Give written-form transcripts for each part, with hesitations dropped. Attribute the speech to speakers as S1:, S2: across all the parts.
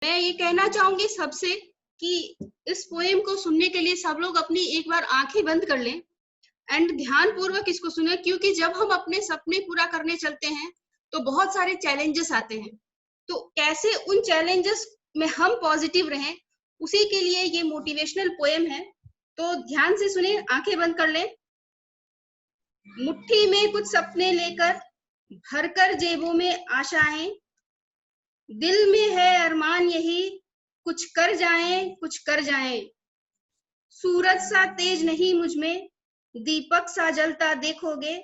S1: मैं ये कहना चाहूंगी सबसे कि इस पोएम को सुनने के लिए सब लोग अपनी एक बार आंखें बंद कर लें एंड ध्यान पूर्वक इसको सुने, क्योंकि जब हम अपने सपने पूरा करने चलते हैं तो बहुत सारे चैलेंजेस आते हैं। तो कैसे उन चैलेंजेस में हम पॉजिटिव रहें, उसी के लिए ये मोटिवेशनल पोएम है। तो ध्यान से सुने, आंखें बंद कर लें। मुट्ठी में कुछ सपने लेकर, भरकर जेबों में आशाएं, दिल में है अरमान यही, कुछ कर जाएं कुछ कर जाएं। सूरज सा तेज नहीं मुझ में, दीपक सा जलता देखोगे,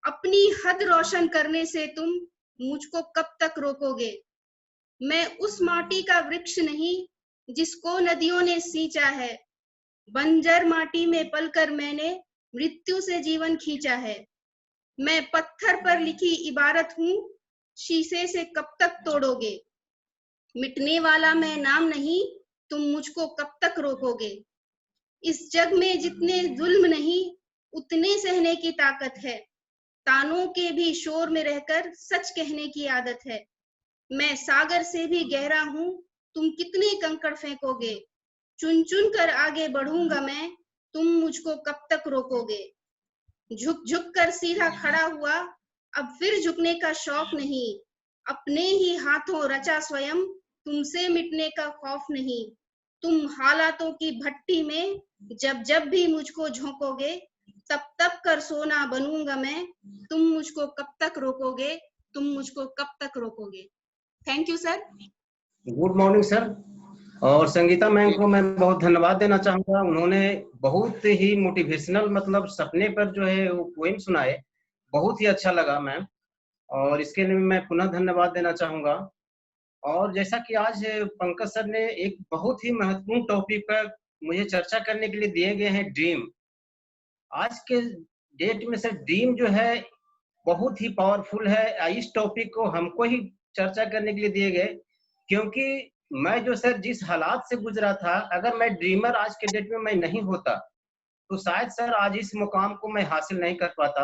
S1: अपनी हद रोशन करने से तुम मुझको कब तक रोकोगे। मैं उस माटी का वृक्ष नहीं जिसको नदियों ने सींचा है, बंजर माटी में पलकर मैंने मृत्यु से जीवन खींचा है। मैं पत्थर पर लिखी इबारत हूँ, शीशे से कब तक तोड़ोगे। मिटने वाला मैं नाम नहीं, तुम मुझको कब तक रोकोगे। इस जग में जितने जुल्म नहीं, उतने सहने की ताकत है। तानों के भी शोर में रहकर सच कहने की आदत है। मैं सागर से भी गहरा हूँ, तुम कितने कंकड़ फेंकोगे। चुन चुन कर आगे बढ़ूंगा मैं, तुम मुझको कब तक रोकोगे। झुक झुक कर सीधा खड़ा हुआ, अब फिर झुकने का शौक नहीं। अपने ही हाथों रचा स्वयं, तुमसे मिटने का खौफ नहीं। तुम हालातों की भट्टी में जब जब भी मुझको झोंकोगे, तब तब कर सोना बनूंगा मैं। तुम मुझको कब तक रोकोगे, तुम मुझको कब तक रोकोगे। Thank you sir.
S2: Good morning sir. और संगीता मैम को मैं बहुत धन्यवाद देना चाहूंगा। उन्होंने बहुत ही मोटिवेशनल मतलब सपने पर जो है वो पोएम सुनाए, बहुत ही अच्छा लगा मैम, और इसके लिए मैं पुनः धन्यवाद देना चाहूंगा। और जैसा कि आज पंकज सर ने एक बहुत ही महत्वपूर्ण टॉपिक पर मुझे चर्चा करने के लिए दिए गए हैं, ड्रीम। आज के डेट में सर ड्रीम जो है बहुत ही पावरफुल है। इस टॉपिक को हमको ही चर्चा करने के लिए दिए गए, क्योंकि मैं जो सर जिस हालात से गुजरा था, अगर मैं ड्रीमर आज के डेट में मैं नहीं होता तो शायद सर आज इस मुकाम को मैं हासिल नहीं कर पाता।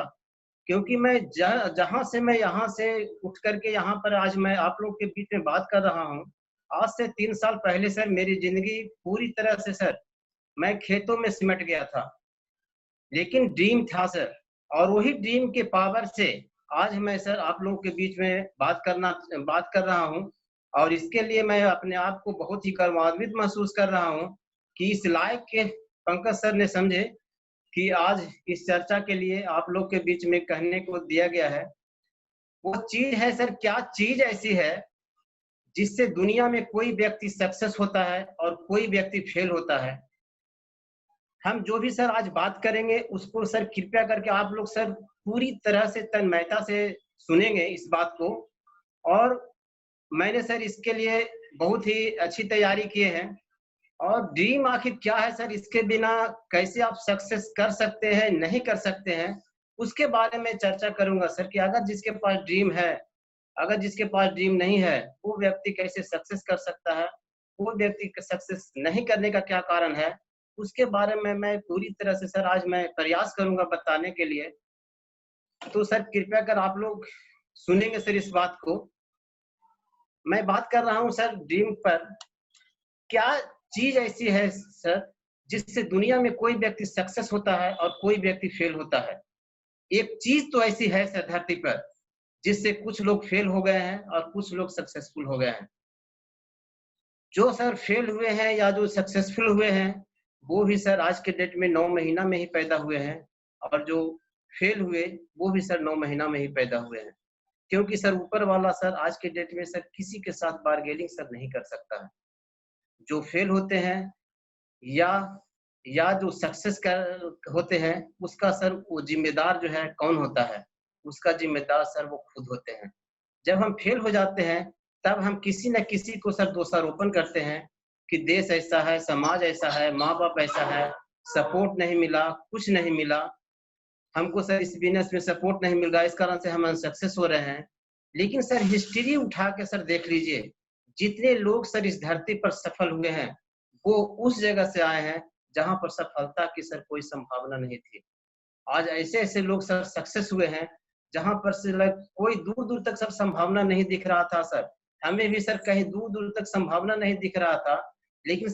S2: क्योंकि मैं जहां से मैं यहाँ से उठ करके यहाँ पर आज मैं आप लोग के बीच में बात कर रहा हूँ, आज से 3 साल पहले सर मेरी जिंदगी पूरी तरह से सर मैं खेतों में सिमट गया था। लेकिन ड्रीम था सर, और वही ड्रीम के पावर से आज मैं सर आप लोगों के बीच में बात कर रहा हूँ। और इसके लिए मैं अपने आप को बहुत ही गर्वान्वित महसूस कर रहा हूँ कि इस लायक के पंकज सर ने समझे कि आज इस चर्चा के लिए आप लोग के बीच में कहने को दिया गया है। वो चीज है सर, क्या चीज ऐसी है जिससे दुनिया में कोई व्यक्ति सक्सेस होता है और कोई व्यक्ति फेल होता है। हम जो भी सर आज बात करेंगे उसको सर कृपया करके आप लोग सर पूरी तरह से तन्मयता से सुनेंगे इस बात को। और मैंने सर इसके लिए बहुत ही अच्छी तैयारी किए हैं। और ड्रीम आखिर क्या है सर, इसके बिना कैसे आप सक्सेस कर सकते हैं, नहीं कर सकते हैं, उसके बारे में चर्चा करूंगा सर। कि अगर जिसके पास ड्रीम है, अगर जिसके पास ड्रीम नहीं है, वो व्यक्ति कैसे सक्सेस कर सकता है, वो व्यक्ति सक्सेस नहीं करने का क्या कारण है, उसके बारे में मैं पूरी तरह से सर आज मैं प्रयास करूंगा बताने के लिए। तो सर कृपया कर आप लोग सुनेंगे सर इस बात को। मैं बात कर रहा हूं सर ड्रीम पर। क्या चीज ऐसी है सर जिससे दुनिया में कोई व्यक्ति सक्सेस होता है और कोई व्यक्ति फेल होता है। एक चीज तो ऐसी है सर धरती पर जिससे कुछ लोग फेल हो गए हैं और कुछ लोग सक्सेसफुल हो गए हैं। जो सर फेल हुए हैं या जो सक्सेसफुल हुए हैं वो भी सर आज के डेट में 9 महीना में ही पैदा हुए हैं, और जो फेल हुए वो भी सर 9 महीना में ही पैदा हुए हैं। क्योंकि सर ऊपर वाला सर आज के डेट में सर किसी के साथ बार्गेनिंग सर नहीं कर सकता है। जो फेल होते हैं या जो सक्सेस कर होते हैं, उसका सर वो जिम्मेदार जो है कौन होता है, उसका जिम्मेदार सर वो खुद होते हैं। जब हम फेल हो जाते हैं तब हम किसी न किसी को सर दोषारोपण करते हैं कि देश ऐसा है, समाज ऐसा है, माँ बाप ऐसा है, सपोर्ट नहीं मिला, कुछ नहीं मिला, हमको सर इस बिजनेस में सपोर्ट नहीं मिल रहा, इस कारण से हम अनसक्सेस हो रहे हैं। लेकिन सर हिस्ट्री उठा के सर देख लीजिए, जितने लोग सर इस धरती पर सफल हुए हैं वो उस जगह से आए हैं जहां पर सफलता की सर कोई संभावना नहीं थी। आज ऐसे ऐसे लोग सर सक्सेस हुए हैं जहां पर से कोई दूर दूर तक सर संभावना नहीं दिख रहा था सर। हमें भी सर कहीं दूर दूर तक संभावना नहीं दिख रहा था, लेकिन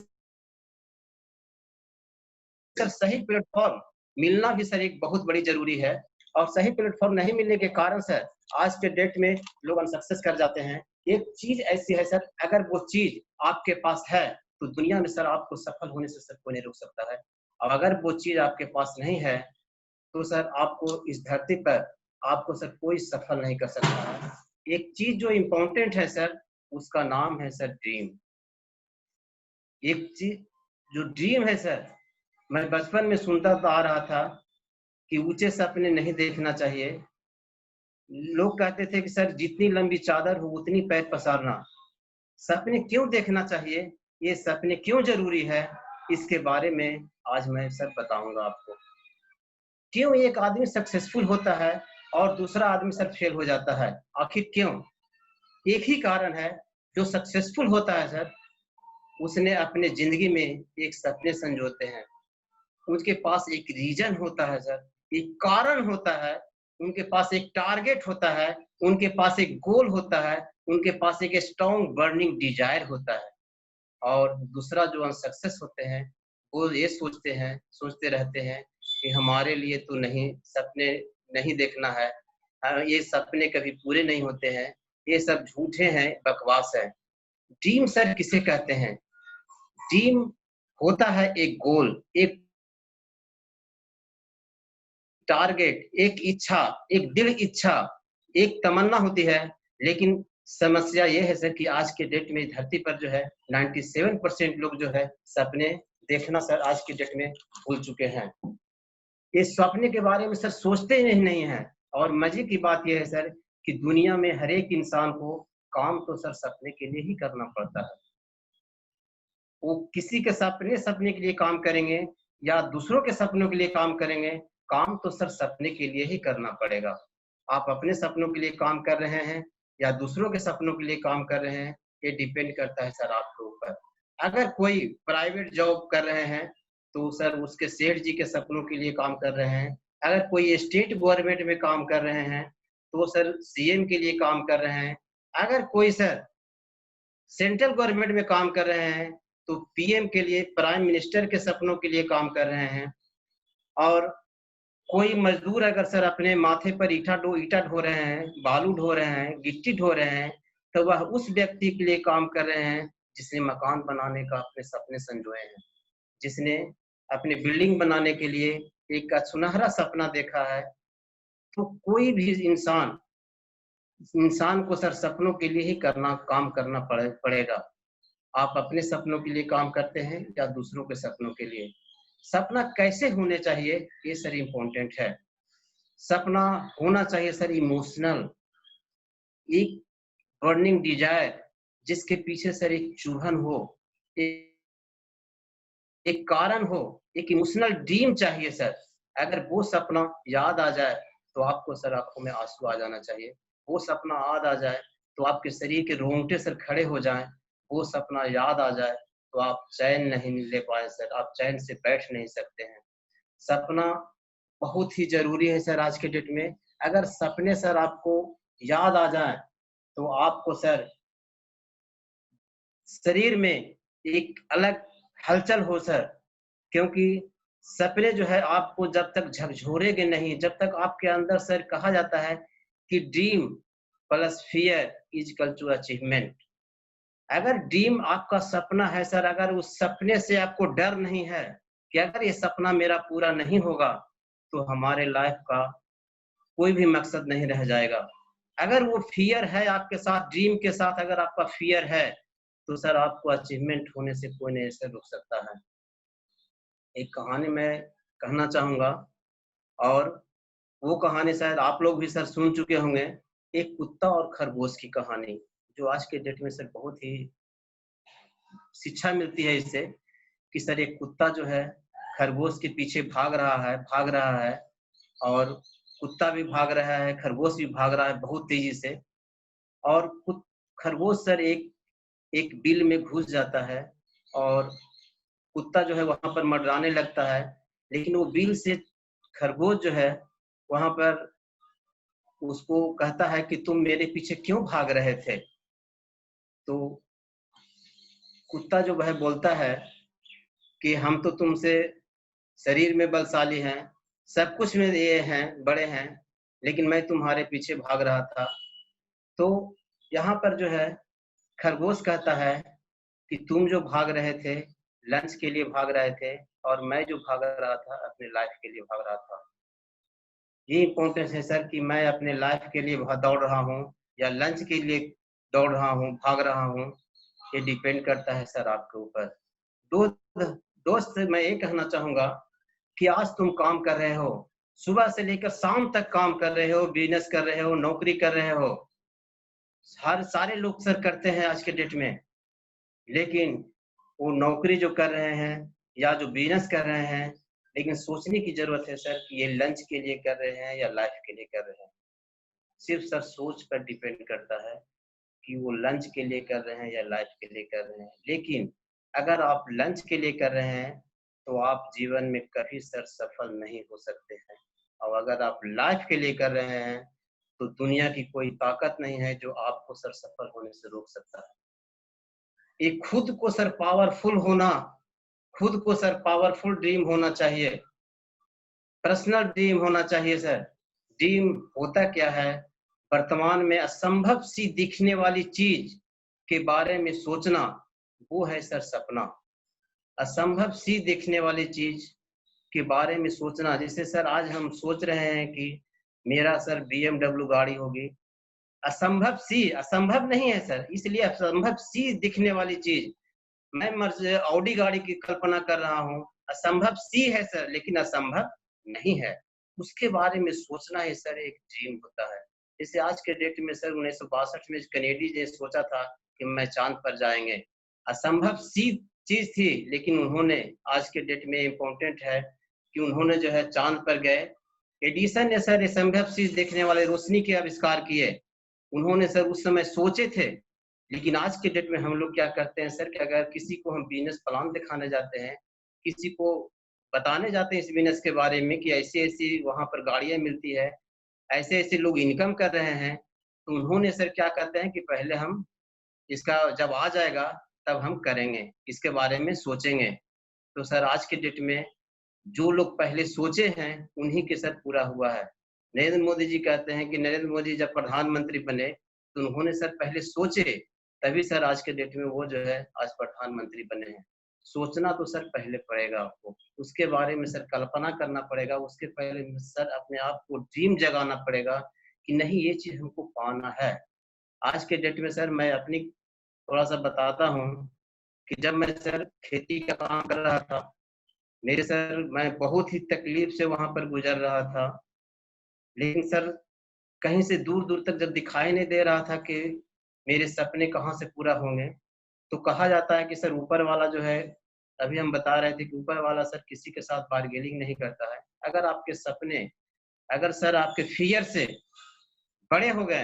S2: सर सही प्लेटफॉर्म मिलना भी सर एक बहुत बड़ी जरूरी है। और सही प्लेटफॉर्म नहीं मिलने के कारण सर आज के डेट में लोग अनसक्सेस कर जाते हैं। एक चीज ऐसी है सर, अगर वो चीज आपके पास है तो दुनिया में सर आपको सफल होने से सर कोई नहीं रोक सकता है। और अगर वो चीज आपके पास नहीं है तो सर आपको इस धरती पर आपको सर कोई सफल नहीं कर सकता है। एक चीज जो इम्पोर्टेंट है सर, उसका नाम है सर ड्रीम। एक चीज जो ड्रीम है सर, मैं बचपन में सुनता तो आ रहा था कि ऊंचे सपने नहीं देखना चाहिए। लोग कहते थे कि सर जितनी लंबी चादर हो उतनी पैर पसारना। सपने क्यों देखना चाहिए, ये सपने क्यों जरूरी है, इसके बारे में आज मैं सर बताऊंगा आपको। क्यों एक आदमी सक्सेसफुल होता है और दूसरा आदमी सर फेल हो जाता है, आखिर क्यों? एक ही कारण है, जो सक्सेसफुल होता है सर उसने अपने जिंदगी में एक सपने संजोते हैं। उनके पास एक रीजन होता है सर, एक कारण होता है, उनके पास एक टारगेट होता है, उनके पास एक गोल होता है, उनके पास एक स्ट्रॉन्ग बर्निंग डिजायर होता है। और दूसरा जो अनसक्सेस होते हैं वो ये सोचते रहते हैं कि हमारे लिए तो नहीं, सपने नहीं देखना है, ये सपने कभी पूरे नहीं होते हैं, ये सब झूठे हैं, बकवास है। ड्रीम सर किसे कहते हैं? ड्रीम होता है एक गोल, एक टारगेट, एक इच्छा, एक दिल इच्छा, एक तमन्ना होती है। लेकिन समस्या ये है सर कि आज के डेट में धरती पर जो है 97% लोग जो है सपने देखना सर आज के डेट में भूल चुके हैं। इस सपने के बारे में सर सोचते ही नहीं है। और मजे की बात यह है सर कि दुनिया में हर एक इंसान को काम तो सर सपने के लिए ही करना पड़ता है। वो किसी के सपने के लिए काम करेंगे या दूसरों के सपनों के लिए काम करेंगे, काम तो सर सपने के लिए ही करना पड़ेगा। आप अपने सपनों के लिए काम कर रहे हैं या दूसरों के सपनों के लिए काम कर रहे हैं, ये डिपेंड करता है सर आपके ऊपर। अगर कोई प्राइवेट जॉब कर रहे हैं तो सर उसके सेठ जी के सपनों के लिए काम कर रहे हैं। अगर कोई स्टेट गवर्नमेंट में काम कर रहे हैं तो सर सीएम के लिए काम कर रहे हैं। अगर कोई सर सेंट्रल गवर्नमेंट में काम कर रहे हैं तो पीएम के लिए, प्राइम मिनिस्टर के सपनों के लिए काम कर रहे हैं। और कोई मजदूर अगर सर अपने माथे पर ईटा ढो रहे हैं, बालू ढो रहे हैं, गिट्टी ढो रहे हैं, तो वह उस व्यक्ति के लिए काम कर रहे हैं जिसने मकान बनाने का अपने सपने संजोए हैं, जिसने अपने बिल्डिंग बनाने के लिए एक सुनहरा सपना देखा है। तो कोई भी इंसान को सर सपनों के लिए ही काम करना पड़ेगा। आप अपने सपनों के लिए काम करते हैं या दूसरों के सपनों के लिए? सपना कैसे होने चाहिए, ये सर इम्पोर्टेंट है। सपना होना चाहिए सर इमोशनल, एक बर्निंग डिजायर, जिसके पीछे सर एक चुभन हो, एक कारण हो, एक इमोशनल ड्रीम चाहिए सर। अगर वो सपना याद आ जाए तो आपको सर आंखों में आंसू आ जाना चाहिए। वो सपना याद आ जाए तो आपके शरीर के रोंगटे सर खड़े हो जाएं। वो सपना याद आ जाए तो आप चैन नहीं ले पाए सर, आप चैन से बैठ नहीं सकते हैं। सपना बहुत ही जरूरी है सर आज के डेट में। अगर सपने सर आपको याद आ जाए तो आपको सर शरीर में एक अलग हलचल हो सर, क्योंकि सपने जो है आपको जब तक झकझोरेंगे नहीं, जब तक आपके अंदर सर कहा जाता है कि dream plus fear is equal to achievement. अगर ड्रीम आपका सपना है सर, अगर उस सपने से आपको डर नहीं है कि अगर ये सपना मेरा पूरा नहीं होगा तो हमारे लाइफ का कोई भी मकसद नहीं रह जाएगा। अगर वो फियर है आपके साथ, ड्रीम के साथ अगर आपका फियर है तो सर आपको अचीवमेंट होने से कोई नहीं सर रोक सकता है। एक कहानी मैं कहना चाहूंगा, और वो कहानी शायद आप लोग भी सर सुन चुके होंगे। एक कुत्ता और खरगोश की कहानी, जो आज के डेट में सर बहुत ही शिक्षा मिलती है इससे कि सर एक कुत्ता जो है खरगोश के पीछे भाग रहा है, और कुत्ता भी भाग रहा है, खरगोश भी भाग रहा है बहुत तेजी से। और खरगोश सर एक एक बिल में घुस जाता है और कुत्ता जो है वहां पर मंडराने लगता है। लेकिन वो बिल से खरगोश जो है वहां पर उसको कहता है कि तुम मेरे पीछे क्यों भाग रहे थे? तो कुत्ता जो वह बोलता है कि हम तो तुमसे शरीर में बलशाली हैं, सब कुछ में ये हैं, बड़े हैं, लेकिन मैं तुम्हारे पीछे भाग रहा था। तो यहाँ पर जो है खरगोश कहता है कि तुम जो भाग रहे थे, लंच के लिए भाग रहे थे, और मैं जो भाग रहा था अपने लाइफ के लिए भाग रहा था। ये इम्पोर्टेंस है सर कि मैं अपने लाइफ के लिए दौड़ रहा हूँ या लंच के लिए दौड़ रहा हूँ, भाग रहा हूँ, ये डिपेंड करता है सर आपके ऊपर। दोस्त मैं ये कहना चाहूंगा कि आज तुम काम कर रहे हो, सुबह से लेकर शाम तक काम कर रहे हो, बिजनेस कर रहे हो, नौकरी कर रहे हो, हर सारे लोग सर करते हैं आज के डेट में, लेकिन वो नौकरी जो कर रहे हैं या जो बिजनेस कर रहे हैं, लेकिन सोचने की जरूरत है सर कि ये लंच के लिए कर रहे हैं या लाइफ के लिए कर रहे हैं। सिर्फ सर सोच पर डिपेंड करता है कि वो लंच के लिए कर रहे हैं या लाइफ के लिए कर रहे हैं। लेकिन अगर आप लंच के लिए कर रहे हैं तो आप जीवन में कभी सर सफल नहीं हो सकते हैं, और अगर आप लाइफ के लिए कर रहे हैं तो दुनिया की कोई ताकत नहीं है जो आपको सर सफल होने से रोक सकता है। ये खुद को सर पावरफुल होना, खुद को सर पावरफुल ड्रीम होना चाहिए, पर्सनल ड्रीम होना चाहिए सर। ड्रीम होता क्या है? वर्तमान में असंभव सी दिखने वाली चीज के बारे में सोचना, वो है सर सपना। असंभव सी दिखने वाली चीज के बारे में सोचना, जैसे सर आज हम सोच रहे हैं कि मेरा सर BMW गाड़ी होगी, असंभव सी, असंभव नहीं है सर, इसलिए असंभव सी दिखने वाली चीज, मैं ऑडी गाड़ी की कल्पना कर रहा हूँ, असंभव सी है सर, लेकिन असंभव नहीं है। उसके बारे में सोचना ही सर एक ड्रीम होता है। जैसे आज के डेट में सर 1962 में कैनेडी ने सोचा था कि मैं चांद पर जाएंगे, असंभव सी चीज थी, लेकिन उन्होंने आज के डेट में इम्पोर्टेंट है कि उन्होंने जो है चांद पर गए। एडिसन ने सर असंभव चीज देखने वाले रोशनी के आविष्कार किए, उन्होंने सर उस समय सोचे थे। लेकिन आज के डेट में हम लोग क्या करते हैं सर कि अगर किसी को हम बिजनेस प्लान दिखाने जाते हैं, किसी को बताने जाते हैं इस बिजनेस के बारे में कि ऐसी ऐसी वहां पर गाड़ियां मिलती है, ऐसे ऐसे लोग इनकम कर रहे हैं, तो उन्होंने सर क्या कहते हैं कि पहले हम इसका जब आ जाएगा तब हम करेंगे, इसके बारे में सोचेंगे। तो सर आज के डेट में जो लोग पहले सोचे हैं उन्हीं के सर पूरा हुआ है। नरेंद्र मोदी जी कहते हैं कि नरेंद्र मोदी जब प्रधानमंत्री बने तो उन्होंने सर पहले सोचे, तभी सर आज के डेट में वो जो है आज प्रधानमंत्री बने हैं। सोचना तो सर पहले पड़ेगा आपको, उसके बारे में सर कल्पना करना पड़ेगा, उसके पहले सर अपने आप को ड्रीम जगाना पड़ेगा कि नहीं ये चीज हमको पाना है। आज के डेट में सर मैं अपनी थोड़ा सा बताता हूँ कि जब मैं सर खेती का काम कर रहा था, मेरे सर मैं बहुत ही तकलीफ से वहां पर गुजर रहा था, लेकिन सर कहीं से दूर दूर तक जब दिखाई नहीं दे रहा था कि मेरे सपने कहाँ से पूरा होंगे, तो कहा जाता है कि सर ऊपर वाला जो है, अभी हम बता रहे थे कि ऊपर वाला सर किसी के साथ बार्गेनिंग नहीं करता है। अगर आपके सपने, अगर सर आपके फियर से बड़े हो गए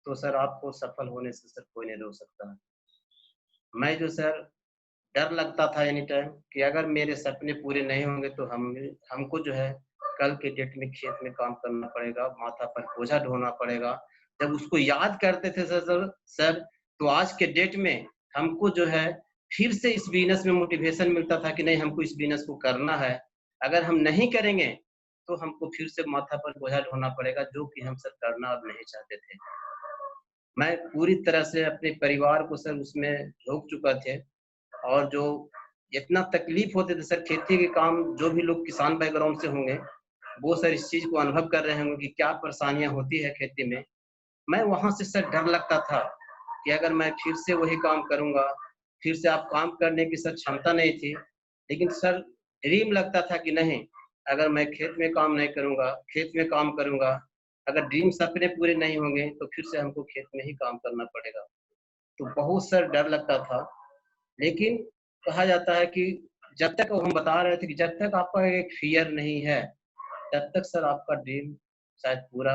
S2: तो सर आपको सफल होने से सर कोई नहीं रोक सकता है। मैं जो सर डर लगता था एनी टाइम कि अगर मेरे सपने पूरे नहीं होंगे तो हमको जो है कल के डेट में खेत में काम करना पड़ेगा, माथा पर बोझा ढोना पड़ेगा। जब उसको याद करते थे सर तो आज के डेट में हमको जो है फिर से इस बिजनेस में मोटिवेशन मिलता था कि नहीं हमको इस बिजनेस को करना है। अगर हम नहीं करेंगे तो हमको फिर से माथा पर बोझा ढोना पड़ेगा, जो कि हम सर करना अब नहीं चाहते थे। मैं पूरी तरह से अपने परिवार को सर उसमें झोंक चुका थे, और जो इतना तकलीफ होते थे सर खेती के काम, जो भी लोग किसान बैकग्राउंड से होंगे वो सर इस चीज को अनुभव कर रहे होंगे कि क्या परेशानियां होती है खेती में। मैं वहां से सर डर लगता था कि अगर मैं फिर से वही काम करूंगा, फिर से आप काम करने की सर क्षमता नहीं थी, लेकिन सर ड्रीम लगता था कि नहीं, अगर मैं खेत में काम नहीं करूंगा, खेत में काम करूंगा, अगर ड्रीम सपने पूरे नहीं होंगे तो फिर से हमको खेत में ही काम करना पड़ेगा। तो बहुत सर डर लगता था। लेकिन कहा जाता है कि जब तक, हम बता रहे थे कि जब तक आपका एक फियर नहीं है तब तक सर आपका ड्रीम शायद पूरा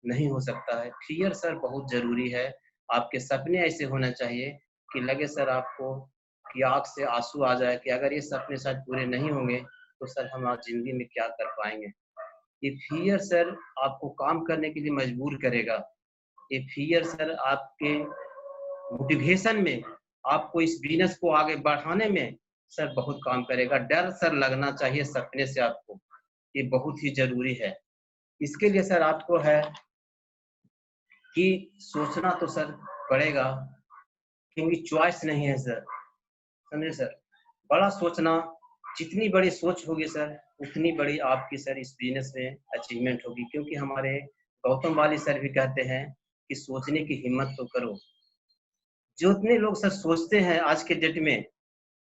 S2: नहीं हो सकता है। फियर सर बहुत जरूरी है। आपके सपने ऐसे होने चाहिए कि लगे सर आपको कि आंख से आंसू आ जाए कि अगर ये सपने शायद पूरे नहीं होंगे तो सर हम आज जिंदगी में क्या कर पाएंगे। ये फियर सर आपको काम करने के लिए मजबूर करेगा। ये फियर सर आपके मोटिवेशन में, आपको इस बिजनेस को आगे बढ़ाने में सर बहुत काम करेगा। डर सर लगना चाहिए सपने से आपको, ये बहुत ही ज़रूरी है। इसके लिए सर आपको है कि सोचना तो सर पड़ेगा, क्योंकि चॉइस नहीं है सर, समझे सर? बड़ा सोचना, जितनी बड़ी सोच होगी सर, उतनी बड़ी आपकी सर इस बिजनेस में अचीवमेंट होगी। क्योंकि हमारे गौतम वाली सर भी कहते हैं कि सोचने की हिम्मत तो करो। जितने लोग सर सोचते हैं आज के डेट में,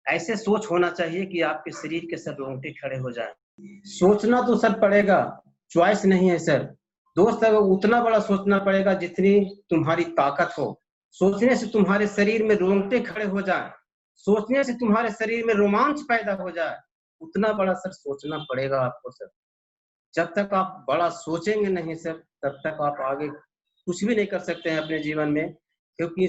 S2: ऐसे सोच होना चाहिए कि आपके शरीर के सर रोंगटे खड़े हो जाएं। सोचना तो सर पड़ेगा, चॉइस नहीं है सर। दोस्त, अगर उतना बड़ा सोचना पड़ेगा जितनी तुम्हारी ताकत हो। सोचने से तुम्हारे शरीर में रोंगटे खड़े हो जाए, सोचने से तुम्हारे शरीर में रोमांच पैदा हो जाए, उतना बड़ा सर सोचना पड़ेगा आपको सर। जब तक आप बड़ा सोचेंगे नहीं सर, तब तक आप आगे कुछ भी नहीं कर सकते हैं अपने जीवन में। क्योंकि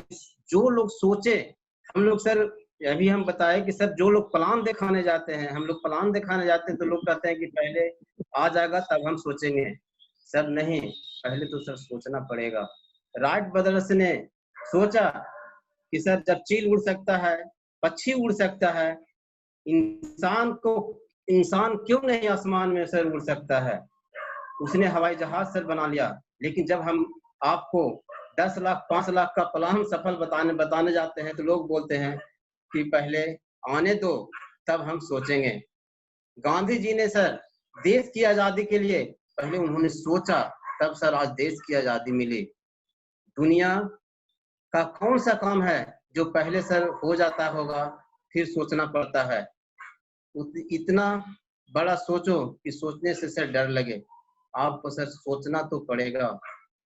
S2: जो लोग सोचे, हम लोग सर, अभी हम बताए कि सर जो लोग प्लान दिखाने जाते हैं, हम लोग प्लान दिखाने जाते हैं तो लोग कहते हैं कि पहले आ जाएगा तब हम सोचेंगे। सर नहीं, पहले तो सर सोचना पड़ेगा। राइट ब्रदर्स ने सोचा कि सर जब चील उड़ सकता है, पक्षी उड़ सकता है, इंसान क्यों नहीं आसमान में सर उड़ सकता है। उसने हवाई जहाज सर बना लिया। लेकिन जब हम आपको 10 लाख 5 लाख का प्लान सफल बताने जाते हैं तो लोग बोलते हैं कि पहले आने दो तब हम सोचेंगे। गांधी जी ने सर देश की आजादी के लिए पहले उन्होंने सोचा, तब सर आज देश की आजादी मिली। दुनिया का कौन सा काम है जो पहले सर हो जाता होगा, फिर सोचना पड़ता है। इतना बड़ा सोचो कि सोचने से सर डर लगे। आपको सर सोचना तो पड़ेगा।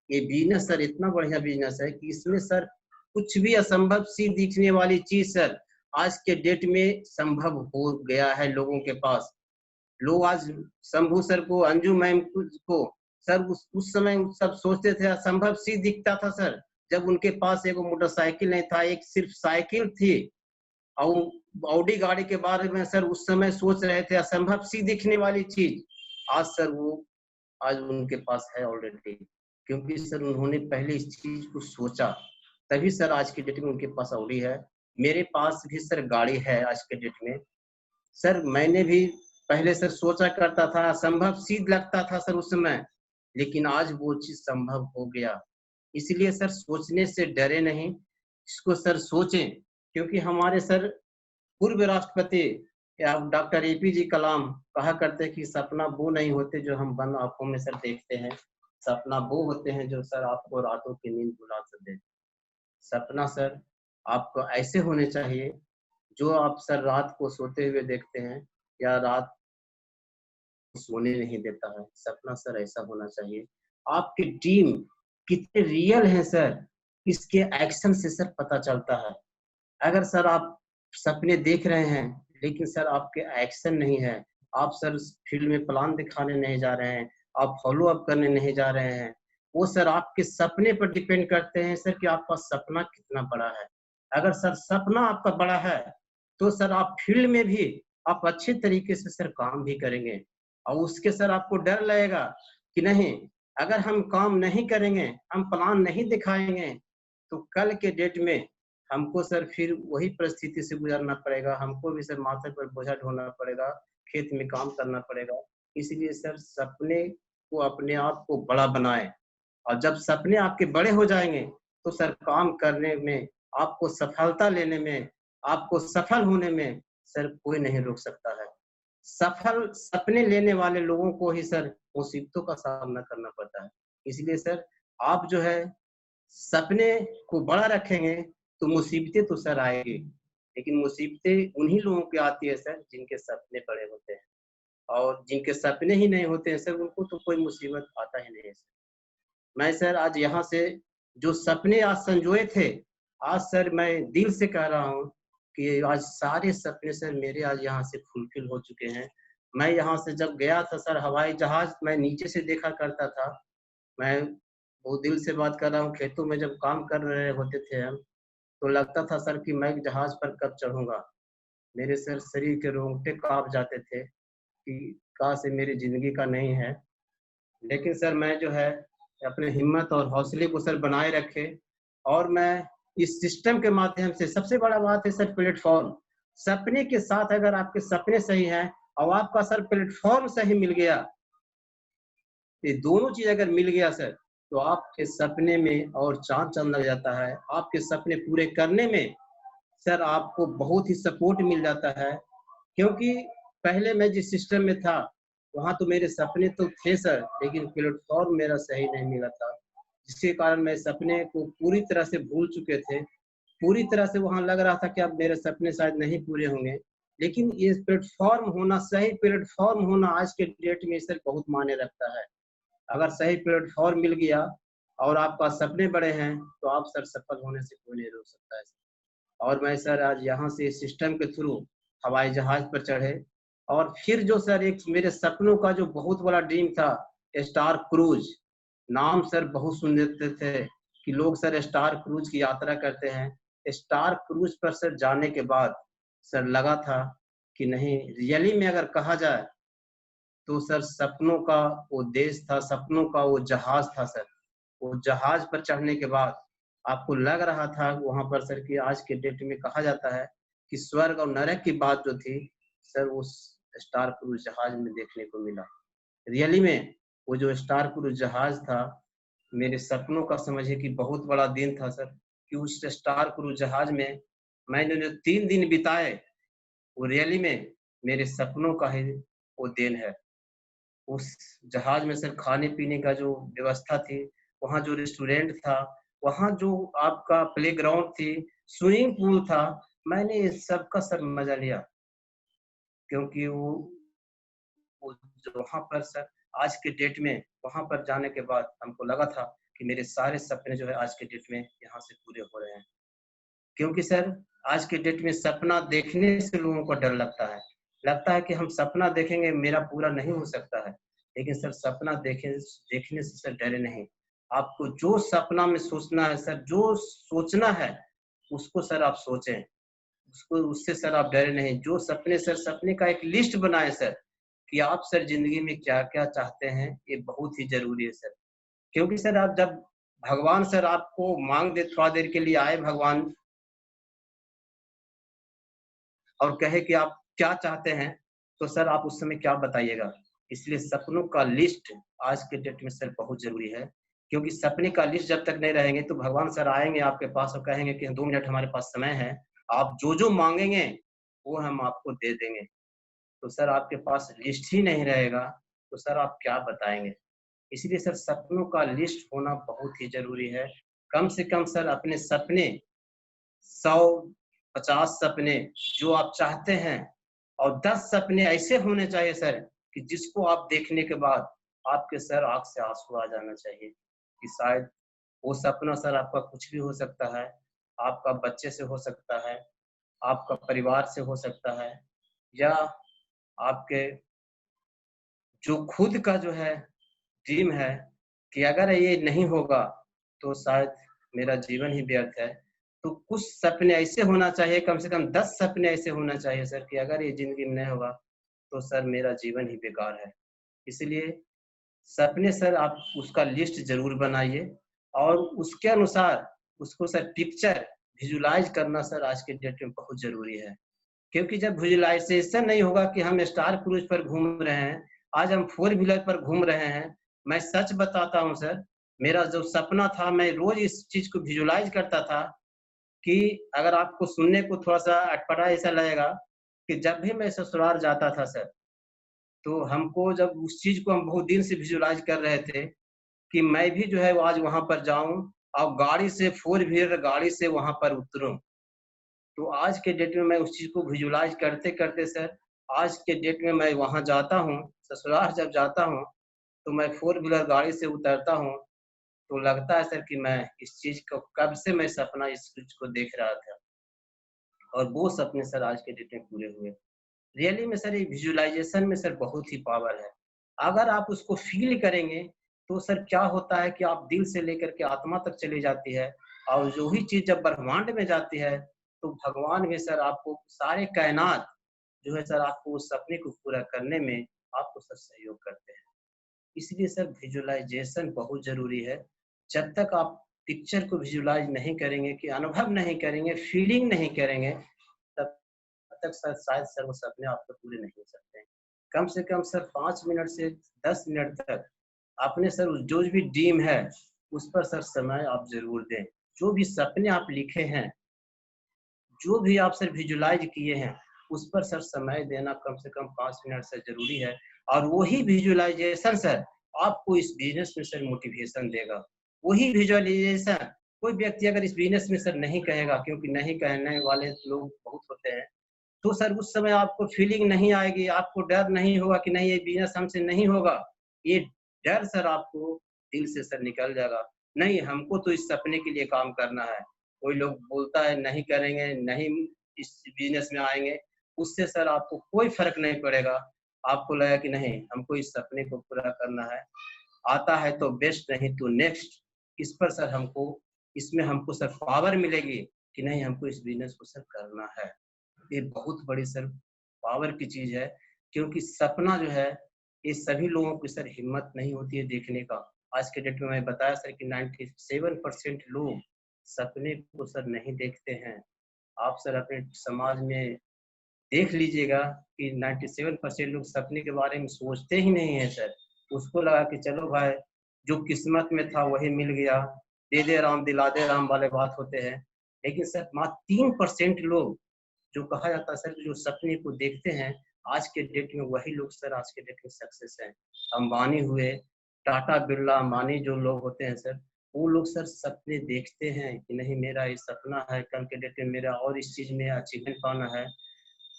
S2: ये बिजनेस सर इतना बढ़िया बिजनेस है कि इसमें सर कुछ भी असंभव सी दिखने वाली चीज सर आज के डेट में संभव हो गया है लोगों के पास। लोग आज शंभू सर को, अंजू मैम को सर उस समय सब सोचते थे असंभव सी दिखता था सर, जब उनके पास एक मोटरसाइकिल नहीं था, एक सिर्फ साइकिल थी। और ऑडी गाड़ी के बारे में सर उस समय सोच रहे थे असंभव सी दिखने वाली चीज। आज सर वो आज उनके पास है ऑलरेडी, क्योंकि सर उन्होंने पहले इस चीज को सोचा, तभी सर आज के डेट में उनके पास ऑडी है। मेरे पास भी सर गाड़ी है आज के डेट में। सर मैंने भी पहले सर सोचा करता था, असंभव सी लगता था सर उस समय, लेकिन आज वो चीज संभव हो गया। इसलिए सर सोचने से डरे नहीं, इसको सर सोचें। क्योंकि हमारे सर पूर्व राष्ट्रपति या डॉक्टर एपीजे कलाम कहा करते कि सपना वो नहीं होते जो हम बंद आंखों में सर देखते हैं, सपना वो होते हैं जो सर आपको रातों की नींद भुला सके। सपना सर आपको ऐसे होने चाहिए जो आप सर रात को सोते हुए देखते हैं या रात सोने नहीं देता है। सपना सर ऐसा होना चाहिए। आपके ड्रीम कितने रियल है सर, इसके एक्शन से सर पता चलता है। अगर सर आप सपने देख रहे हैं लेकिन सर आपके एक्शन नहीं है, आप सर फील्ड में प्लान दिखाने नहीं जा रहे हैं, आप फॉलो अप करने नहीं जा रहे हैं, वो सर आपके सपने पर डिपेंड करते हैं सर कि आपका सपना कितना बड़ा है। अगर सर सपना आपका बड़ा है तो सर आप फील्ड में भी आप अच्छे तरीके से सर काम भी करेंगे। और उसके सर आपको डर लगेगा कि नहीं, अगर हम काम नहीं करेंगे, हम प्लान नहीं दिखाएंगे तो कल के डेट में हमको सर फिर वही परिस्थिति से गुजरना पड़ेगा, हमको भी सर माथे पर बोझा ढोना पड़ेगा, खेत में काम करना पड़ेगा। इसलिए सर सपने को अपने आप को बड़ा बनाएं, और जब सपने आपके बड़े हो जाएंगे तो सर काम करने में, आपको सफलता लेने में, आपको सफल होने में सर कोई नहीं रोक सकता है। सफल सपने लेने वाले लोगों को ही सर मुसीबतों का सामना करना पड़ता है। इसलिए सर आप जो है सपने को बड़ा रखेंगे तो मुसीबतें तो सर आएगी, लेकिन मुसीबतें उन्हीं लोगों की आती है सर जिनके सपने बड़े होते हैं। और जिनके सपने ही नहीं होते हैं सर, उनको तो कोई मुसीबत आता ही नहीं है सर। मैं सर आज यहाँ से जो सपने आज संजोए थे, आज सर मैं दिल से कह रहा हूँ कि आज सारे सपने सर मेरे आज यहाँ से फुलफिल हो चुके हैं। मैं यहाँ से जब गया था सर, हवाई जहाज मैं नीचे से देखा करता था। मैं वो दिल से बात कर रहा हूँ, खेतों में जब काम कर रहे होते थे हम, तो लगता था सर कि मैं जहाज पर कब चढ़ूंगा। मेरे सर शरीर के रोंगटे कांप जाते थे कि काश ये मेरी जिंदगी का नहीं है। लेकिन सर मैं जो है अपने हिम्मत और हौसले को सर बनाए रखे, और मैं इस सिस्टम के माध्यम से सबसे बड़ा बात है सर प्लेटफॉर्म। सपने के साथ अगर आपके सपने सही हैं और आपका सर प्लेटफॉर्म सही मिल गया, ये दोनों चीज अगर मिल गया सर, तो आपके सपने में और चांद लग जाता है। आपके सपने पूरे करने में सर आपको बहुत ही सपोर्ट मिल जाता है। क्योंकि पहले मैं जिस सिस्टम में था वहां तो मेरे सपने तो थे सर, लेकिन प्लेटफॉर्म मेरा सही नहीं मिला था, जिसके कारण मैं सपने को पूरी तरह से भूल चुके थे। पूरी तरह से वहां लग रहा था कि अब मेरे सपने शायद नहीं पूरे होंगे। लेकिन ये प्लेटफॉर्म होना, सही प्लेटफॉर्म होना आज के डेट में सर बहुत मायने रखता है। अगर सही प्लेटफॉर्म मिल गया और आपका सपने बड़े हैं तो आप सर सफल होने से कोई नहीं रोक सकता है। और मैं सर आज यहाँ से सिस्टम के थ्रू हवाई जहाज पर चढ़े और फिर जो सर एक मेरे सपनों का जो बहुत बड़ा ड्रीम था, स्टार क्रूज। नाम सर बहुत सुन लेते थे कि लोग सर स्टार क्रूज की यात्रा करते हैं। स्टार क्रूज पर सर जाने के बाद सर लगा था कि नहीं, रियली में अगर कहा जाए तो सर सपनों का वो देश था, सपनों का वो जहाज था सर। वो जहाज पर चढ़ने के बाद आपको लग रहा था वहां पर सर कि आज के डेट में कहा जाता है कि स्वर्ग और नरक की बात जो थी सर उस स्टार क्रूज जहाज में देखने को मिला। रियली में वो जो स्टार क्रूज जहाज था, मेरे सपनों का समझिए कि बहुत बड़ा दिन था सर। कि उस स्टार क्रूज जहाज में मैंने जो 3 दिन बिताए वो रियली में मेरे सपनों का ही वो दिन है। उस जहाज में सर खाने पीने का जो व्यवस्था थी, वहाँ जो रेस्टोरेंट था, वहाँ जो आपका प्लेग्राउंड थी, स्विमिंग पूल था, मैंने इस सब का सर मजा लिया। क्योंकि वो जो वहाँ पर सर आज के डेट में वहाँ पर जाने के बाद हमको लगा था कि मेरे सारे सपने जो है आज के डेट में यहाँ से पूरे हो रहे हैं। क्योंकि सर आज के डेट में सपना देखने से लोगों को डर लगता है कि हम सपना देखेंगे मेरा पूरा नहीं हो सकता है। लेकिन सर सपना देखने से सर डरे नहीं। आपको जो सपना में सोचना है सर, जो सोचना है उसको सर आप सोचें, उसको उससे सर आप डरे नहीं। जो सपने सर, सपने का एक लिस्ट बनाए सर कि आप सर जिंदगी में क्या क्या चाहते हैं, ये बहुत ही जरूरी है सर। क्योंकि सर आप जब भगवान सर आपको मांग दे, थोड़ा देर के लिए आए भगवान और कहे कि आप क्या चाहते हैं, तो सर आप उस समय क्या बताइएगा। इसलिए सपनों का लिस्ट आज के डेट में सर बहुत जरूरी है। क्योंकि सपने का लिस्ट जब तक नहीं रहेंगे तो भगवान सर आएंगे आपके पास और कहेंगे कि 2 मिनट हमारे पास समय है, आप जो जो मांगेंगे वो हम आपको दे देंगे। तो सर आपके पास लिस्ट ही नहीं रहेगा तो सर आप क्या बताएंगे। इसलिए सर सपनों का लिस्ट होना बहुत ही जरूरी है। कम से कम सर अपने सपने 100-50 सपने जो आप चाहते हैं और 10 सपने ऐसे होने चाहिए सर कि जिसको आप देखने के बाद आपके सर आंख से आंसू आ जाना चाहिए। कि शायद वो सपना सर आपका कुछ भी हो सकता है, आपका बच्चे से हो सकता है, आपका परिवार से हो सकता है, या आपके जो खुद का जो है ड्रीम है कि अगर ये नहीं होगा तो शायद मेरा जीवन ही व्यर्थ है। तो कुछ सपने ऐसे होना चाहिए, कम से कम 10 सपने ऐसे होना चाहिए सर कि अगर ये ज़िंदगी में नहीं होगा तो सर मेरा जीवन ही बेकार है। इसलिए सपने सर आप उसका लिस्ट ज़रूर बनाइए और उसके अनुसार उसको सर पिक्चर विजुअलाइज़ करना सर आज के डेट में बहुत ज़रूरी है। क्योंकि जब विजुअलाइजेशन नहीं होगा कि हम स्टार क्रूज पर घूम रहे हैं, आज हम 4 व्हीलर पर घूम रहे हैं। मैं सच बताता हूँ सर, मेरा जो सपना था मैं रोज़ इस चीज़ को विजुअलाइज़ करता था कि अगर आपको सुनने को थोड़ा-सा अटपटा ऐसा लगेगा कि जब भी मैं ससुराल जाता था सर, तो हमको जब उस चीज़ को हम बहुत दिन से विजुअलाइज़ कर रहे थे कि मैं भी जो है वो आज वहाँ पर जाऊँ और गाड़ी से 4 व्हीलर गाड़ी से वहाँ पर उतरूँ। तो आज के डेट में मैं उस चीज़ को विजुअलाइज़ करते-करते सर, आज के डेट में मैं वहाँ जाता हूँ, ससुराल जब जाता हूँ, तो मैं 4 व्हीलर गाड़ी से उतरता हूँ, तो लगता है सर कि मैं इस चीज़ को कब से मैं सपना इस चीज़ को देख रहा था और वो सपने सर आज के डेट में पूरे हुए। रियली में सर ये विजुअलाइज़ेशन में सर बहुत ही पावर है। अगर आप उसको फ़ील करेंगे, तो सर क्या होता है कि आप दिल से लेकर के आत्मा तक चली जाती है और जो ही चीज़ जब ब्रह्मांड में जाती है, तो भगवान भी सर आपको सारे कायनात जो है सर आपको उस सपने को पूरा करने में आपको सर सहयोग करते हैं। इसलिए सर विजुअलाइज़ेशन बहुत ज़रूरी है। जब तक आप पिक्चर को विजुलाइज नहीं करेंगे, कि अनुभव नहीं करेंगे, फीलिंग नहीं करेंगे, तब तक सर शायद सर वो सपने आपको पूरे नहीं हो सकते हैं। कम से कम सर 5 मिनट से 10 मिनट तक आपने सर जो भी ड्रीम है उस पर सर समय आप जरूर दें। जो भी सपने आप लिखे हैं, जो भी आप सर विजुलाइज किए हैं, उस पर सर समय देना कम से कम 5 मिनट से जरूरी है। और वही विजुलाइजेशन सर आपको इस बिजनेस में सर मोटिवेशन देगा। वही विजुअलाइजेशन कोई व्यक्ति अगर इस बिजनेस में सर नहीं कहेगा, क्योंकि नहीं कहने वाले लोग बहुत होते हैं, तो सर उस समय आपको फीलिंग नहीं आएगी, आपको डर नहीं होगा कि नहीं ये बिजनेस हमसे नहीं होगा। ये डर सर आपको दिल से सर निकल जाएगा, नहीं हमको तो इस सपने के लिए काम करना है। कोई लोग बोलता है नहीं करेंगे, नहीं इस बिजनेस में आएंगे, उससे सर आपको कोई फर्क नहीं पड़ेगा। आपको लगा कि नहीं हमको इस सपने को पूरा करना है, आता है तो बेस्ट, नहीं तो नेक्स्ट। इस पर सर हमको, इसमें हमको सर पावर मिलेगी कि नहीं हमको इस बिजनेस को सर करना है। ये बहुत बड़ी सर पावर की चीज है, क्योंकि सपना जो है ये सभी लोगों की सर हिम्मत नहीं होती है देखने का। आज के डेट में मैं बताया सर कि 97% लोग सपने को सर नहीं देखते हैं। आप सर अपने समाज में देख लीजिएगा कि 97% लोग सपने के बारे में सोचते ही नहीं है सर। उसको लगा कि चलो भाई जो किस्मत में था वही मिल गया, दे दे राम दिला दे राम वाले बात होते हैं। लेकिन सर मात्र 3% लोग जो कहा जाता है सर जो सपने को देखते हैं, आज के डेट में वही लोग सर आज के डेट में सक्सेस हैं। अंबानी हुए, टाटा बिरला अंबानी जो लोग होते हैं सर, वो लोग सर सपने देखते हैं कि नहीं मेरा ये सपना है, कल के डेट में मेरा और इस चीज में अचीवमेंट पाना है,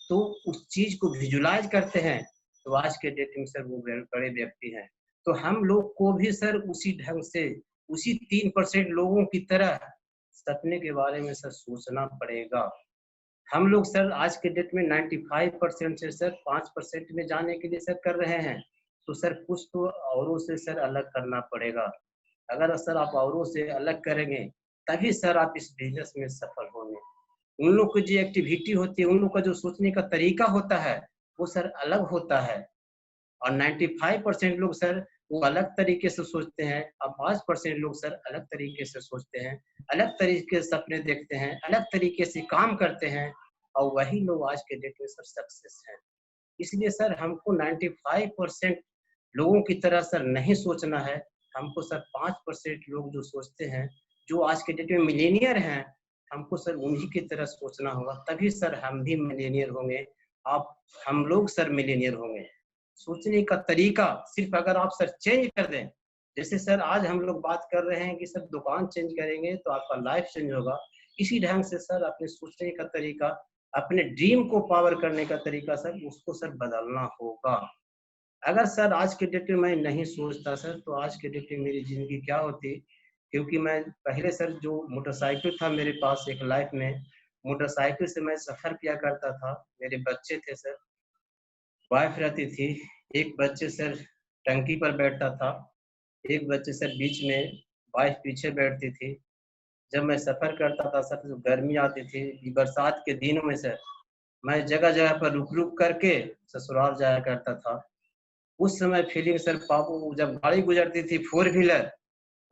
S2: तो उस चीज को विजुलाइज करते हैं। तो आज के डेट में सर वो बड़े व्यक्ति हैं। तो हम लोग को भी सर उसी ढंग से, उसी 3% लोगों की तरह सपने के बारे में सर सोचना पड़ेगा। हम लोग सर आज के डेट में 95% से सर 5% में जाने के लिए सर कर रहे हैं। तो सर कुछ तो औरों से सर अलग करना पड़ेगा। अगर सर आप औरों से अलग करेंगे तभी सर आप इस बिजनेस में सफल होंगे। उन लोग की जो एक्टिविटी होती है, उन लोग का जो सोचने का तरीका होता है वो सर अलग होता है। और 95% लोग सर वो अलग तरीके से सोचते हैं, और 5% लोग सर अलग तरीके से सोचते हैं, अलग तरीके से सपने देखते हैं, अलग तरीके से काम करते हैं, और वही लोग आज के डेट में सर सक्सेस हैं। इसलिए सर हमको 95% लोगों की तरह सर नहीं सोचना है। हमको सर 5% लोग जो सोचते हैं, जो आज के डेट में मिलेनियर हैं, हमको सर उन्हीं की तरह सोचना होगा, तभी सर हम भी मिलेनियर होंगे। आप हम लोग सर मिलेनियर होंगे। सोचने का तरीका सिर्फ अगर आप सर चेंज कर दें, जैसे सर आज हम लोग बात कर रहे हैं कि सर दुकान चेंज करेंगे तो आपका लाइफ चेंज होगा, इसी ढंग से सर अपने सोचने का तरीका, अपने ड्रीम को पावर करने का तरीका सर उसको सर बदलना होगा। अगर सर आज के डेट में मैं नहीं सोचता सर, तो आज के डेट में मेरी जिंदगी क्या होती। क्योंकि मैं पहले सर जो मोटरसाइकिल था मेरे पास एक लाइफ में, मोटरसाइकिल से मैं सफर किया करता था। मेरे बच्चे थे सर, वाइफ रहती थी, एक बच्चे सर टंकी पर बैठता था, एक बच्चे सर बीच में, वाइफ पीछे बैठती थी। जब मैं सफर करता था सर, जो गर्मी आती थी बरसात के दिनों में सर, मैं जगह जगह पर रुक रुक करके ससुराल जाया करता था। उस समय फीलिंग सर पापू जब गाड़ी गुजरती थी फोर व्हीलर,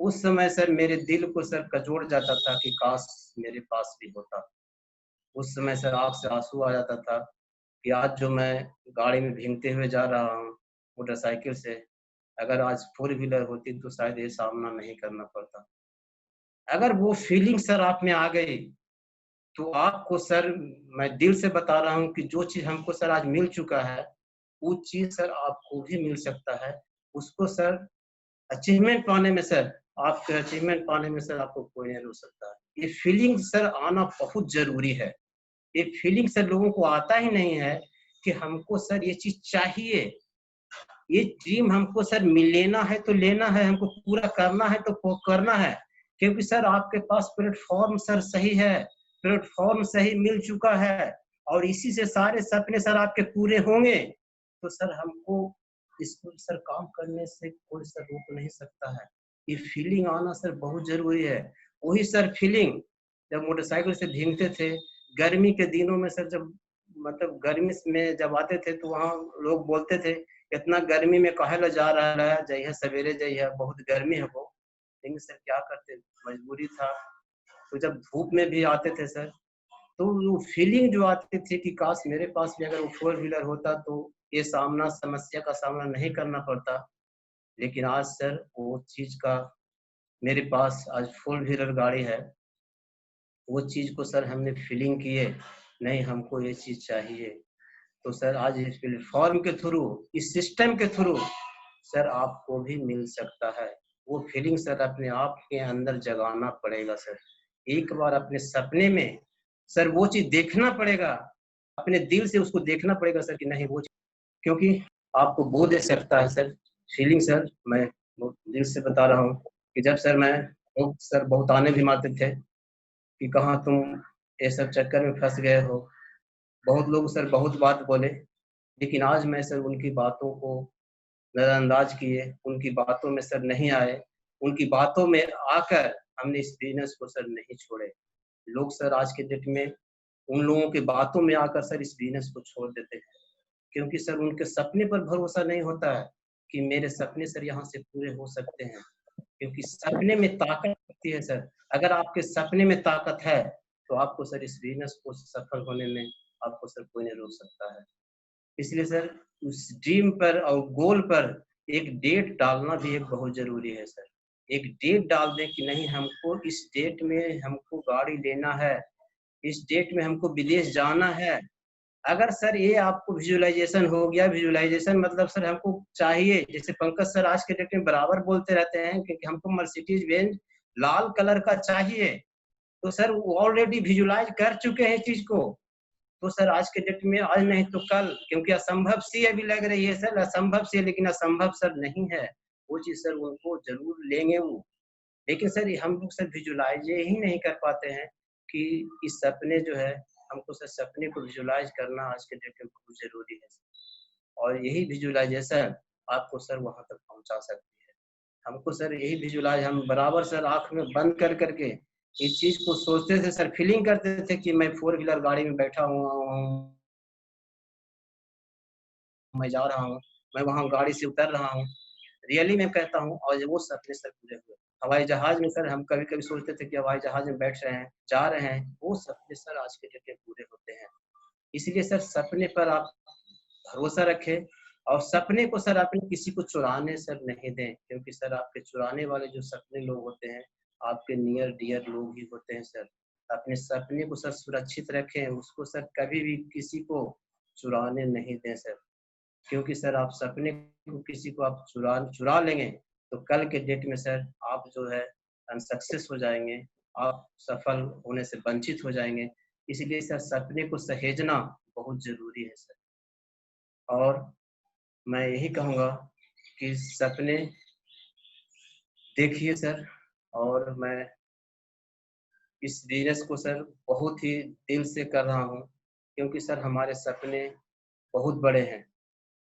S2: उस समय सर मेरे दिल को सर कचोट जाता था कि काश मेरे पास भी होता। उस समय सर आँख से आंसू आ जाता था कि आज जो मैं गाड़ी में भीगते हुए जा रहा हूँ मोटरसाइकिल से, अगर आज फोर व्हीलर होती तो शायद ये सामना नहीं करना पड़ता। अगर वो फीलिंग सर आप में आ गई, तो आपको सर मैं दिल से बता रहा हूँ कि जो चीज़ हमको सर आज मिल चुका है, वो चीज़ सर आपको भी मिल सकता है। उसको सर अचीवमेंट पाने में सर, आपके अचीवमेंट पाने में सर आपको कोई नहीं रोक सकता है। ये फीलिंग सर आना बहुत ज़रूरी है। ये फीलिंग सर लोगों को आता ही नहीं है कि हमको सर ये चीज़ चाहिए। ये ड्रीम हमको सर लेना है तो लेना है, हमको पूरा करना है तो करना है। क्योंकि सर आपके पास प्लेटफॉर्म सर सही है, प्लेटफॉर्म सही मिल चुका है, और इसी से सारे सपने सर आपके पूरे होंगे। तो सर हमको इसको सर काम करने से कोई सर रोक नहीं सकता है। ये फीलिंग आना सर बहुत जरूरी है। वही सर फीलिंग जब मोटरसाइकिल से भीगते थे गर्मी के दिनों में सर, जब मतलब गर्मी में जब आते थे तो वहाँ लोग बोलते थे इतना गर्मी में काहे ला जा रहा है, जाइए सवेरे जाइए बहुत गर्मी है वो। लेकिन सर क्या करते, मजबूरी था। तो जब धूप में भी आते थे सर, तो वो फीलिंग जो आती थी कि काश मेरे पास भी अगर वो 4 व्हीलर होता तो ये समस्या का सामना नहीं करना पड़ता। लेकिन आज सर वो चीज़ का मेरे पास आज 4 व्हीलर गाड़ी है। वो चीज़ को सर हमने फीलिंग किए, नहीं हमको ये चीज़ चाहिए। तो सर आज इस प्लेटफ़ॉर्म के थ्रू, इस सिस्टम के थ्रू सर आपको भी मिल सकता है। वो फीलिंग सर अपने आप के अंदर जगाना पड़ेगा सर। एक बार अपने सपने में सर वो चीज़ देखना पड़ेगा, अपने दिल से उसको देखना पड़ेगा सर कि नहीं वो चीज़, क्योंकि आपको वो दे सकता है सर फीलिंग सर। मैं बहुत दिल से बता रहा हूँ कि जब सर मैं लोग सर बहुत ताने भी मारते थे कि कहाँ तुम ये सब चक्कर में फँस गए हो। बहुत लोग सर बहुत बात बोले, लेकिन आज मैं सर उनकी बातों को नज़रअंदाज किए, उनकी बातों में सर नहीं आए, उनकी बातों में आकर हमने इस बिज़नेस को सर नहीं छोड़े। लोग सर आज के डेट में उन लोगों की बातों में आकर सर इस बिज़नेस को छोड़ देते हैं, क्योंकि सर उनके सपने पर भरोसा नहीं होता है कि मेरे सपने सर यहाँ से पूरे हो सकते हैं, क्योंकि सपने में ताकत होती है सर। अगर आपके सपने में ताकत है, तो आपको सर इस बिज़नेस को सफल होने में आपको सर कोई नहीं रोक सकता है। इसलिए सर उस ड्रीम पर और गोल पर एक डेट डालना भी एक बहुत ज़रूरी है सर। एक डेट डाल दें कि नहीं हमको इस डेट में हमको गाड़ी लेना है, इस डेट में हमको विदेश जाना है। अगर सर ये आपको विजुअलाइज़ेशन हो गया, विजुअलाइज़ेशन मतलब सर हमको चाहिए, जैसे पंकज सर आज के डेट में बराबर बोलते रहते हैं कि हमको मर्सिडीज़ बेंज लाल कलर का चाहिए। तो सर वो ऑलरेडी विजुअलाइज़ कर चुके हैं इस चीज़ को। तो सर आज के डेट में आज नहीं तो कल, क्योंकि असंभव सी अभी लग रही है सर, असंभव सी, लेकिन असंभव सर नहीं है। वो चीज़ सर उनको ज़रूर लेंगे वो। लेकिन सर हम लोग सर विजुअलाइज़ ही नहीं कर पाते हैं कि इस सपने जो है, हमको सर सपने को विजुअलाइज़ करना आज के डेट में बहुत ज़रूरी है। और यही विजुअलाइज़ेशन आपको सर वहाँ तक पहुँचा सकती है। हमको सर यही विजुअलाइज़ हम बराबर सर आँख में बंद कर कर के इस चीज़ को सोचते थे सर, फीलिंग करते थे कि मैं 4 व्हीलर गाड़ी में बैठा हुआ हूँ, मैं जा रहा हूँ, मैं वहाँ गाड़ी से उतर रहा हूँ। रियली मैं कहता हूँ और वो सपने सर पूरे हुए। हवाई जहाज़ में सर हम कभी-कभी सोचते थे कि हवाई जहाज़ में बैठ रहे हैं, जा रहे हैं, वो सपने सर आज के डेट में पूरे होते हैं। इसलिए सर सपने पर आप भरोसा रखें और सपने को सर अपने किसी को चुराने सर नहीं दें, क्योंकि सर आपके चुराने वाले जो सपने लोग होते हैं, आपके नियर डियर लोग ही होते हैं सर। अपने सपने को सर सुरक्षित रखें, उसको सर कभी भी किसी को चुराने नहीं दें सर। क्योंकि सर आप सपने को किसी को आप चुरा लेंगे, तो कल के डेट में सर आप जो है अनसक्सेस हो जाएँगे, आप सफल होने से वंचित हो जाएँगे। इसीलिए सर सपने को सहेजना बहुत ज़रूरी है सर। और मैं यही कहूँगा कि सपने देखिए सर, और मैं इस बिज़नेस को सर बहुत ही दिल से कर रहा हूँ, क्योंकि सर हमारे सपने बहुत बड़े हैं।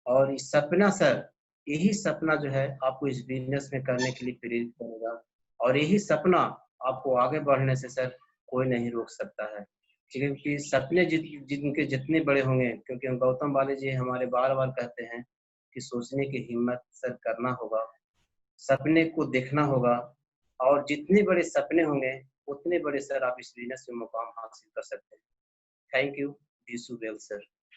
S2: और ये सपना सर, यही सपना जो है आपको इस बिज़नेस में करने के लिए प्रेरित करेगा, और यही सपना आपको आगे बढ़ने से सर कोई नहीं रोक सकता है। क्योंकि सपने जिनके जितने बड़े होंगे, क्योंकि हम गौतम वाले जी हमारे बार-बार कहते हैं कि सोचने की हिम्मत सर करना होगा, सपने को देखना होगा, और जितने बड़े सपने होंगे, उतने बड़े सर आप इस बिज़नेस में मुकाम हासिल कर सकते हैं। Thank you, wish you well sir.